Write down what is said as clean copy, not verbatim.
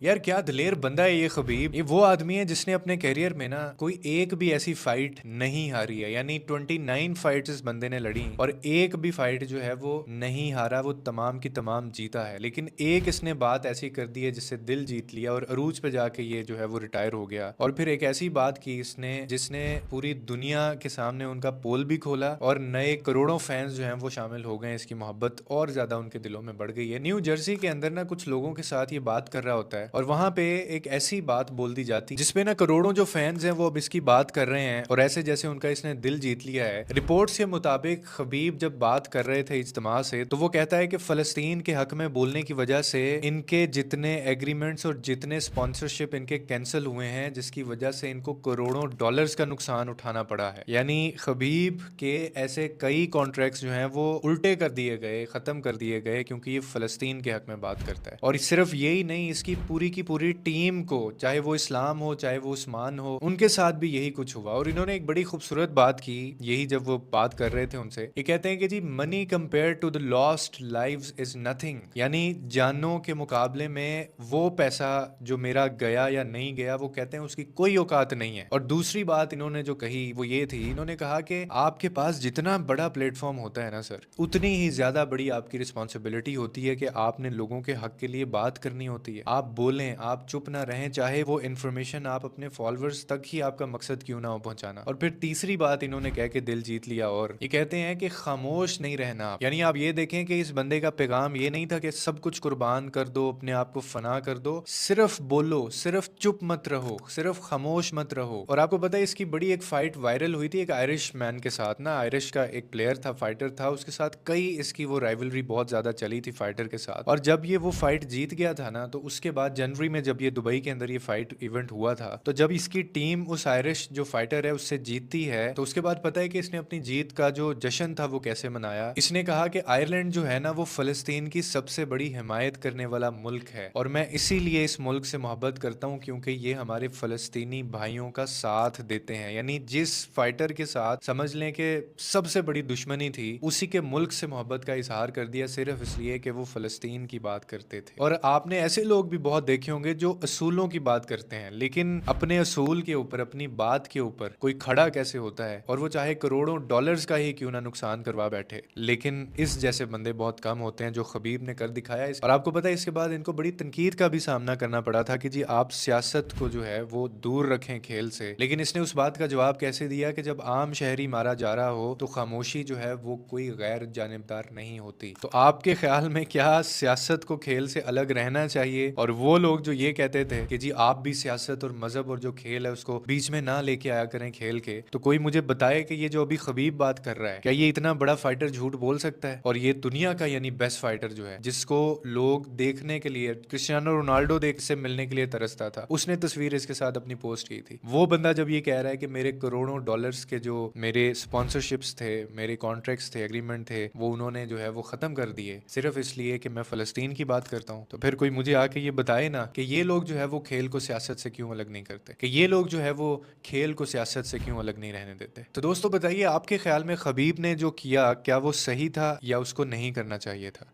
यार क्या दिलेर बंदा है ये खबीब। ये वो आदमी है जिसने अपने करियर में ना कोई एक भी ऐसी फाइट नहीं हारी है। यानी 29 फाइट्स इस बंदे ने लड़ी और एक भी फाइट जो है वो नहीं हारा, वो तमाम की तमाम जीता है। लेकिन एक इसने बात ऐसी कर दी है जिससे दिल जीत लिया और अरूज पे जाके ये जो है वो रिटायर हो गया। और फिर एक ऐसी बात की इसने जिसने पूरी दुनिया के सामने उनका पोल भी खोला और नए करोड़ों फैंस जो हैं वो शामिल हो गए। इसकी मोहब्बत और ज्यादा उनके दिलों में बढ़ गई है। न्यू जर्सी के अंदर ना कुछ लोगों के साथ ये बात कर रहा होता है और वहां पे एक ऐसी बात बोल दी जाती जिसपे ना करोड़ों जो फैंस हैं वो अब इसकी बात कर रहे हैं और ऐसे जैसे उनका इसने दिल जीत लिया है। रिपोर्ट्स के मुताबिक खबीब जब बात कर रहे थे इज्तिमा से तो वो कहता है कि फलस्तीन के हक में बोलने की वजह से इनके जितने एग्रीमेंट्स और जितने स्पॉन्सरशिप इनके कैंसिल हुए हैं, जिसकी वजह से इनको करोड़ों डॉलर्स का नुकसान उठाना पड़ा है। यानी खबीब के ऐसे कई कॉन्ट्रैक्ट्स जो हैं वो उल्टे कर दिए गए, खत्म कर दिए गए, क्योंकि ये फलस्तीन के हक में बात करता है। और सिर्फ यही नहीं, इसकी पूरी की पूरी टीम को, चाहे वो इस्लाम हो चाहे वो उस्मान हो, उनके साथ भी यही कुछ हुआ। और इन्होंने एक बड़ी खूबसूरत बात की, यही जब वो बात कर रहे थे उनसे, ये कहते हैं कि जी money compare to the lost lives is nothing. यानी जानों के मुकाबले में वो पैसा जो मेरा गया या नहीं गया, वो कहते हैं उसकी कोई औकात नहीं है। और दूसरी बात इन्होंने जो कही वो ये थी, इन्होंने कहा कि आपके पास जितना बड़ा प्लेटफॉर्म होता है ना सर, उतनी ही ज्यादा बड़ी आपकी रिस्पॉन्सिबिलिटी होती है कि आपने लोगों के हक के लिए बात करनी होती है। आप बोलें, आप चुप ना रहें, चाहे वो इन्फॉर्मेशन आप अपने फॉलोअर्स तक ही आपका मकसद क्यों ना हो पहुंचाना। और फिर तीसरी बात इन्होंने कह के दिल जीत लिया और ये कहते हैं कि खामोश नहीं रहना आप। यानी आप ये देखें कि इस बंदे का पैगाम ये नहीं था कि सब कुछ कुर्बान कर दो, अपने आप को फना कर दो, सिर्फ बोलो, सिर्फ चुप मत रहो, सिर्फ खामोश मत रहो। और आपको पता है इसकी बड़ी एक फाइट वायरल हुई थी एक आयरिश मैन के साथ ना, आयरिश का एक प्लेयर था, फाइटर था, उसके साथ कई इसकी वो राइवलरी बहुत ज्यादा चली थी फाइटर के साथ। और जब ये वो फाइट जीत गया था ना, तो उसके बाद जनवरी में जब ये दुबई के अंदर ये फाइट इवेंट हुआ था, तो जब इसकी टीम उस आयरिश जो फाइटर है उससे जीतती है, तो उसके बाद पता है कि इसने अपनी जीत का जो जश्न था वो कैसे मनाया। इसने कहा कि आयरलैंड जो है ना वो फलस्तीन की सबसे बड़ी हिमायत करने वाला मुल्क है और मैं इसीलिए इस मुल्क से मोहब्बत करता हूँ क्योंकि ये हमारे फलस्तीनी भाइयों का साथ देते हैं। यानी जिस फाइटर के साथ समझ लें कि सबसे बड़ी दुश्मनी थी, उसी के मुल्क से मोहब्बत का इजहार कर दिया सिर्फ इसलिए कि वो फलस्तीन की बात करते थे। और आपने ऐसे लोग भी बहुत देखे होंगे जो असूलों की बात करते हैं, लेकिन अपने असूल के ऊपर, अपनी बात के ऊपर कोई खड़ा कैसे होता है, और वो चाहे करोड़ों डॉलर्स का ही क्यों ना नुकसान करवा बैठे। लेकिन इस जैसे बंदे बहुत कम होते हैं जो खबीब ने कर दिखाया। और आपको पता है इसके बाद इनको बड़ी तनकीद का भी सामना करना पड़ा था कि जी आप सियासत को जो है वो दूर रखें खेल से। लेकिन इसने उस बात का जवाब कैसे दिया कि जब आम शहरी मारा जा रहा हो तो खामोशी जो है वो कोई गैर जानिबदार नहीं होती। तो आपके ख्याल में क्या सियासत को खेल से अलग रहना चाहिए? और वो लोग जो ये कहते थे कि जी आप भी सियासत और मजहब और जो खेल है उसको बीच में ना लेके आया करें खेल के, तो कोई मुझे बताए कि ये जो अभी खबीब बात कर रहा है, क्या ये इतना बड़ा फाइटर झूठ बोल सकता है? और ये दुनिया का यानी बेस्ट फाइटर जो है, जिसको लोग देखने के लिए, क्रिस्टियानो रोनाल्डो देख से मिलने के लिए तरसता था, उसने तस्वीर इसके साथ अपनी पोस्ट की थी। वो बंदा जब ये कह रहा है कि मेरे करोड़ों डॉलर्स के जो मेरे स्पॉन्सरशिप्स थे, मेरे कॉन्ट्रैक्ट्स थे, एग्रीमेंट थे, वो उन्होंने जो है वो खत्म कर दिए सिर्फ इसलिए कि मैं फलस्तीन की बात करता हूँ, तो फिर कोई मुझे आके ये बताए ना कि ये लोग जो है वो खेल को सियासत से क्यों अलग नहीं करते, कि ये लोग जो है वो खेल को सियासत से क्यों अलग नहीं रहने देते। तो दोस्तों बताइए आपके ख्याल में खबीब ने जो किया क्या वो सही था या उसको नहीं करना चाहिए था?